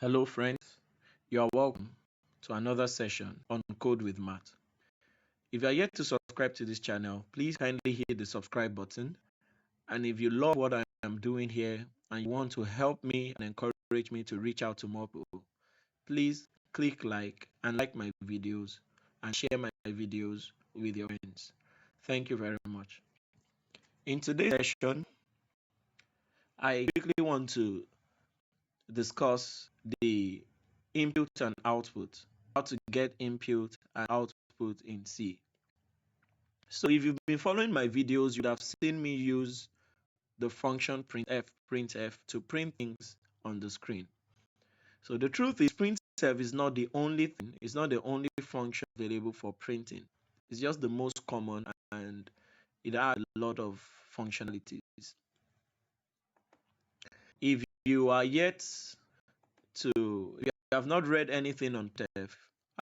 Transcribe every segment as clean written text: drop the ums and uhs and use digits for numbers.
Hello, friends. You are welcome to another session on Code with Matt. If you are yet to subscribe to this channel, please kindly hit the subscribe button. And if you love what I am doing here and you want to help me and encourage me to reach out to more people, please click like my videos and share my videos with your friends. Thank you very much. In today's session, I quickly want to discuss the input and output, how to get input and output in C. So if you've been following my videos, you'd have seen me use the function printf to print things on the screen. So the truth is printf is not the only thing, it's not the only function available for printing. It's just the most common and it has a lot of functionalities. If you are yet if you have not read anything on printf,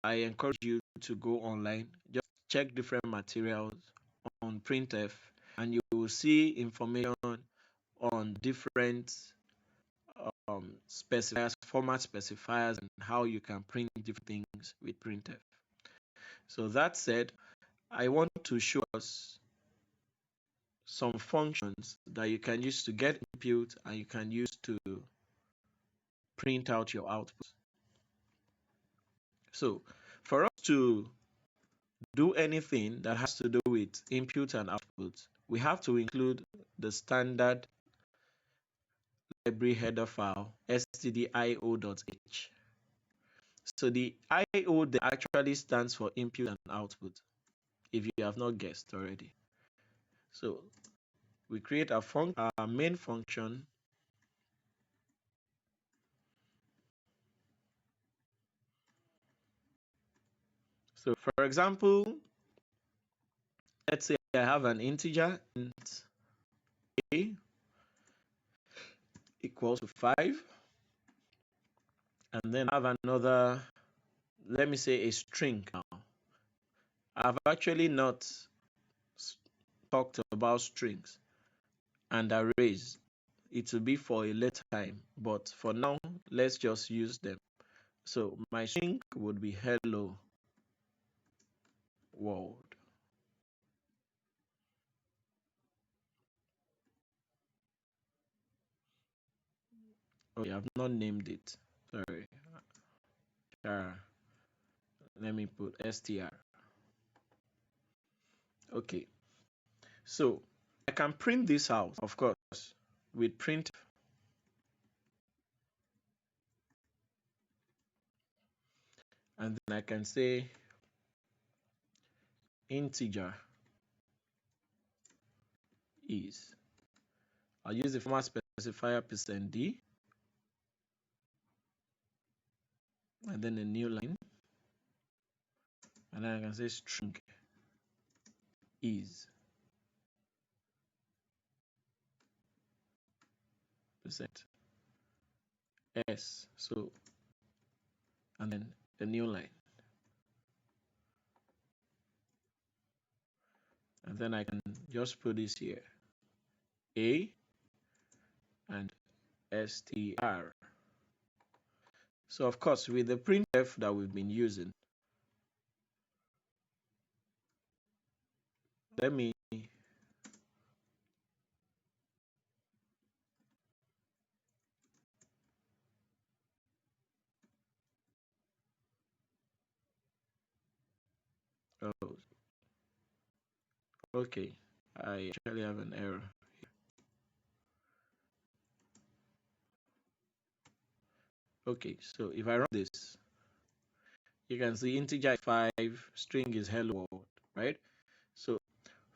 I encourage you to go online, just check different materials on printf, and you will see information on different specifiers, format specifiers, and how you can print different things with printf. So that said, I want to show us some functions that you can use to get input and you can use to print out your output. So for us to do anything that has to do with input and output, we have to include the standard library header file stdio.h. So the IO actually stands for input and output, if you have not guessed already. So we create our main function. So for example, let's say I have an integer int a equals to 5, and then I have another, let me say a string now. I've actually not talked about strings and arrays. It will be for a later time, but for now, let's just use them. So my string would be hello world. Okay, I've not named it. Sorry. Let me put str. Okay. So I can print this out, of course, with print. And then I can say integer is. I'll use the format specifier %d and then a new line. And then I can say string is percent s. So, and then a new line. And then I can just put this here, a and str. So of course, with the printf that we've been using, let me oh, okay, I actually have an error. Okay, so if I run this, you can see integer is 5, string is hello world, right? So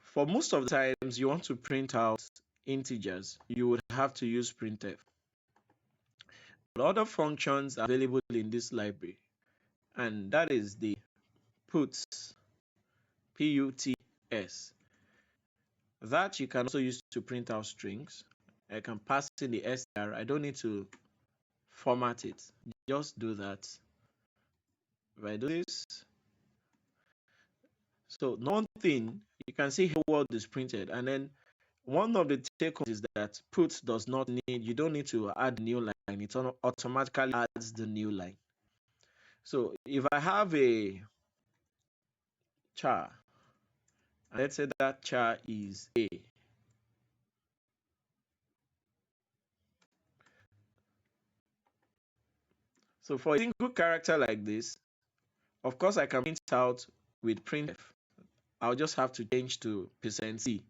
for most of the times you want to print out integers, you would have to use printf. But other functions are available in this library, and that is the puts, P-U-T-S. That you can also use to print out strings. I can pass in the str. I don't need to format it. Just do that. If I do this, so one thing you can see hello world is printed, and then one of the takeaways is that put does not need, you don't need to add new line it automatically adds the new line. So if I have a char, let's say that char is A. So for a single character like this, of course I can print out with printf. I'll just have to change to %c.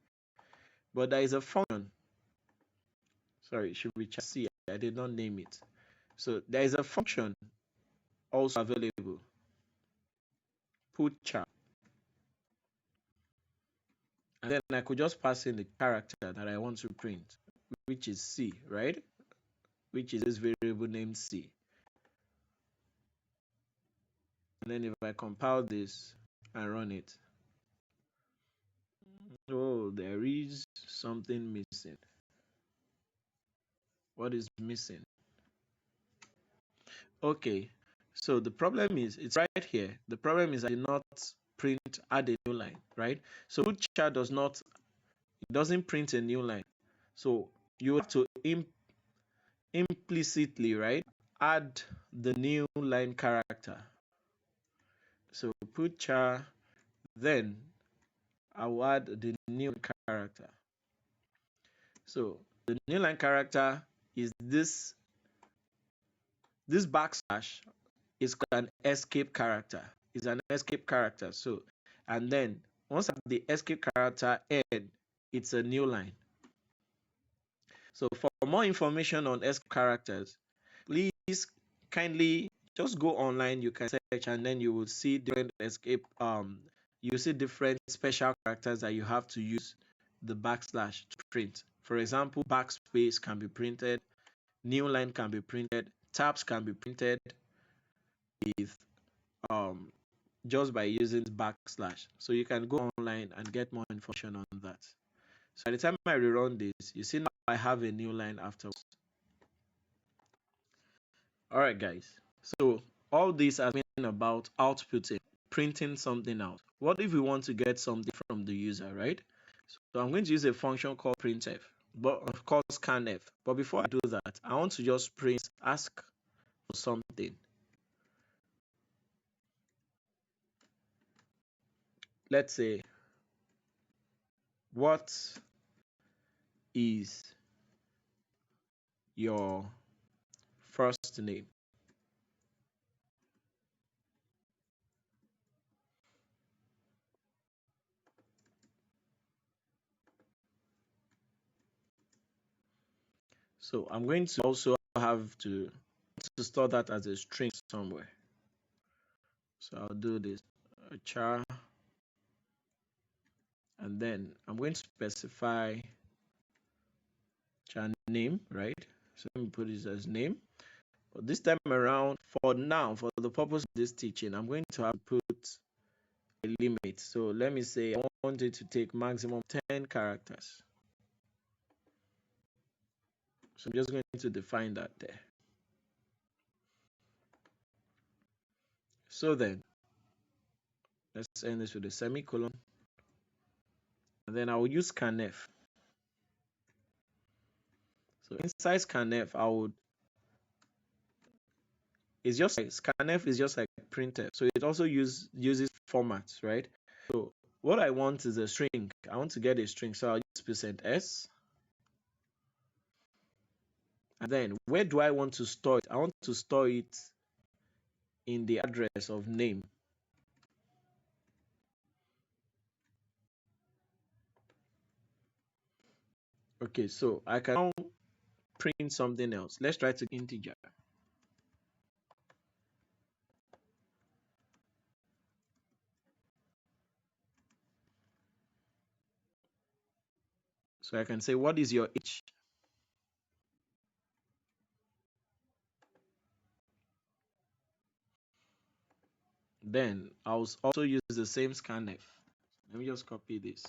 But there is a function. Sorry, it should be C. I did not name it. So there is a function also available. Put char. And then I could just pass in the character that I want to print, which is C, right? Which is this variable named C. And then if I compile this and run it, oh, there is something missing. What is missing? Okay, so the problem is, it's right here. The problem is I did not add a new line, right? So put char doesn't print a new line. So you have to implicitly, right, add the new line character. So put char, then I will add the new character. So the new line character is this backslash is an escape character. It's an escape character. So, and then once the escape character end, it's a new line. So for more information on escape characters, please kindly just go online. You can search, and then you will see different escape. You see different special characters that you have to use the backslash to print. For example, backspace can be printed, new line can be printed, tabs can be printed with just by using backslash. So you can go online and get more information on that. So by the time I rerun this, you see now I have a new line afterwards. All right, guys. So all this has been about outputting, printing something out. What if we want to get something from the user, right? So I'm going to use a function called printf, but of course scanf. But before I do that, I want to just ask for something. Let's say, what is your first name? So I'm going to also have to store that as a string somewhere. So I'll do this char, and then I'm going to specify char name, right? So let me put this as name. But this time around, for now, for the purpose of this teaching, I'm going to have to put a limit. So let me say I want it to take maximum 10 characters. So I'm just going to define that there. So then, let's end this with a semicolon. And then I will use scanf. So inside scanf, it's just like scanf is just like printf. So it also uses formats, right? So what I want is a string. I want to get a string. So I'll use %s. And then where do I want to store it? I want to store it in the address of name. Okay, so I can now print something else. Let's try to integer. So I can say, what is your age? Then I'll also use the same scanf. Let me just copy this.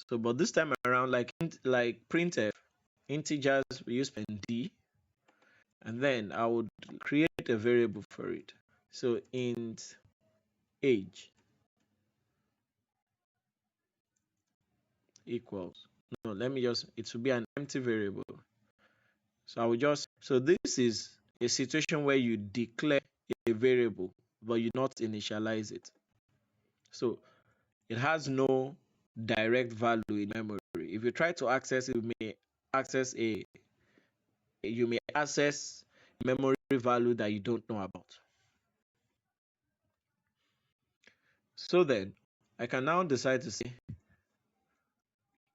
So, but this time around, like printf, integers, we use d, and then I would create a variable for it. So int age equals, no, let me just, it will be an empty variable. So this is a situation where you declare a variable, but you not initialize it. So it has no direct value in memory. If you try to access it, you may access memory value that you don't know about. So then I can now decide to say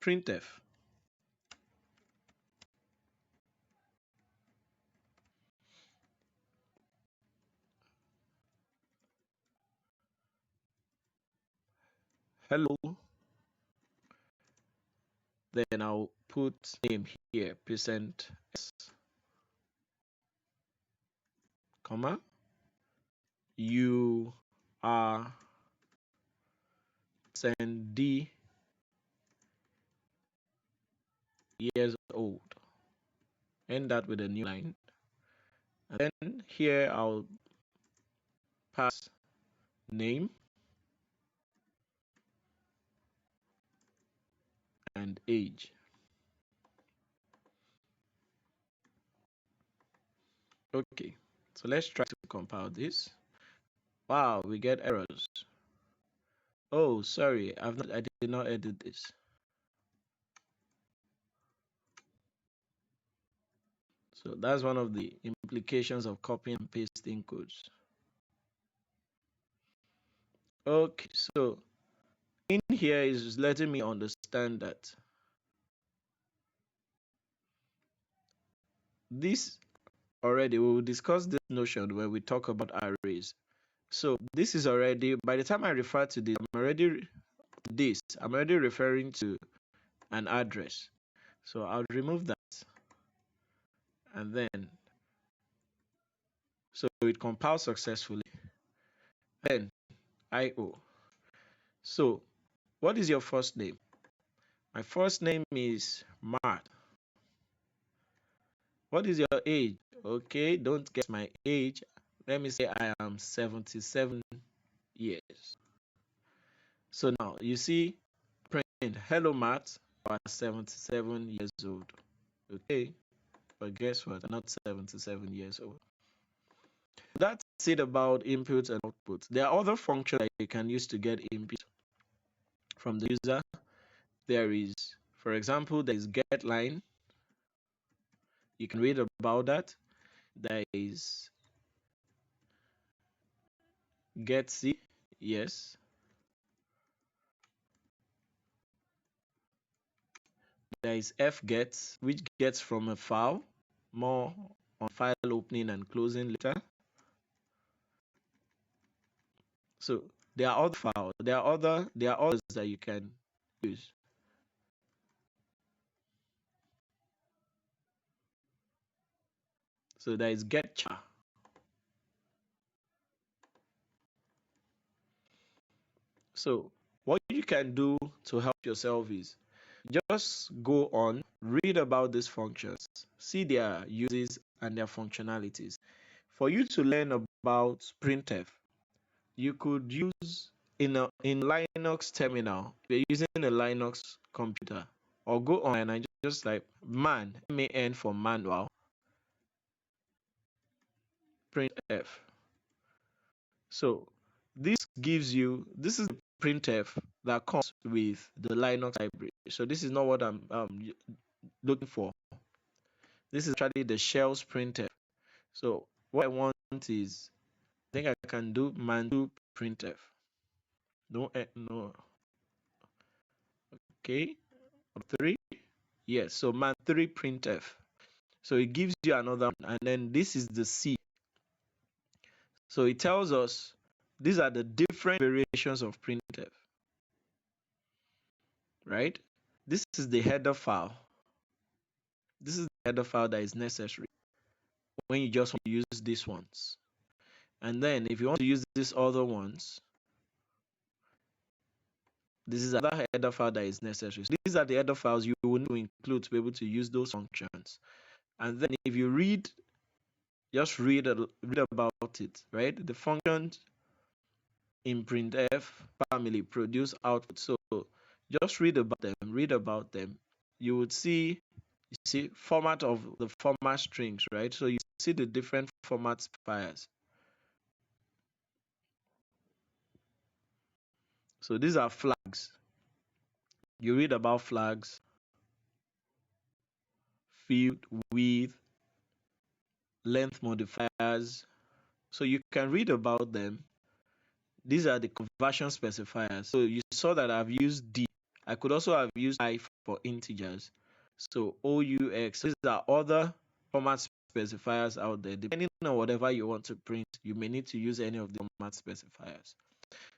printf. Hello. Then I'll put name here, percent %s, comma, you are %d years old. End that with a new line. And then here I'll pass name and age. Okay, so let's try to compile this. Wow, we get errors. Oh, sorry, I did not edit this. So that's one of the implications of copying and pasting codes. Okay, so in here is letting me understand that this already, we will discuss this notion when we talk about arrays. So this is already, by the time I refer to this, I'm already referring to an address. So I'll remove that, and then, so it compiles successfully. Then IO. So what is your first name? My first name is Matt. What is your age? Okay, don't guess my age. Let me say I am 77 years. So now you see, print hello Matt, you are 77 years old. Okay, but guess what? I'm not 77 years old. That's it about input and output. There are other functions that you can use to get input from the user. There is, for example, there is get line. You can read about that. There is get C, yes. There is fget, which gets from a file. More on file opening and closing later. So there are other files. There are others that you can use. So there is get char. So what you can do to help yourself is just go on, read about these functions, see their uses and their functionalities. For you to learn about printf, you could use in Linux terminal. If you're using a Linux computer, or go online and just like man for manual, printf. So this is the printf that comes with the Linux library. So this is not what I'm looking for. This is actually the shell's printf. So what I want is, I think I can do man2 printf. No. Okay, 3. Yes, so man3 printf. So it gives you another one, and then this is the C. So it tells us these are the different variations of printf, right? This is the header file. This is the header file that is necessary when you just want to use these ones. And then if you want to use these other ones, this is another header file that is necessary. So these are the header files you will need to include to be able to use those functions. And then if you just read about it, right? The functions in printf family produce output. So just read about them. You would see You see format of the format strings, right? So you see the different format specifiers. So these are flags. You read about flags, field, width, length modifiers. So you can read about them. These are the conversion specifiers. So you saw that I've used D. I could also have used I for integers. So OUX. These are other format specifiers out there. Depending on whatever you want to print, you may need to use any of the format specifiers.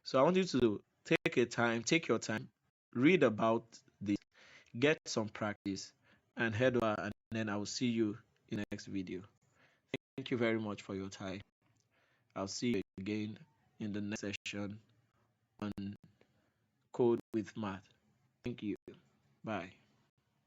So I want you to take your time, read about this, get some practice, and head over, and then I will see you in the next video. Thank you very much for your time. I'll see you again in the next session on Code with Math. Thank you. Bye.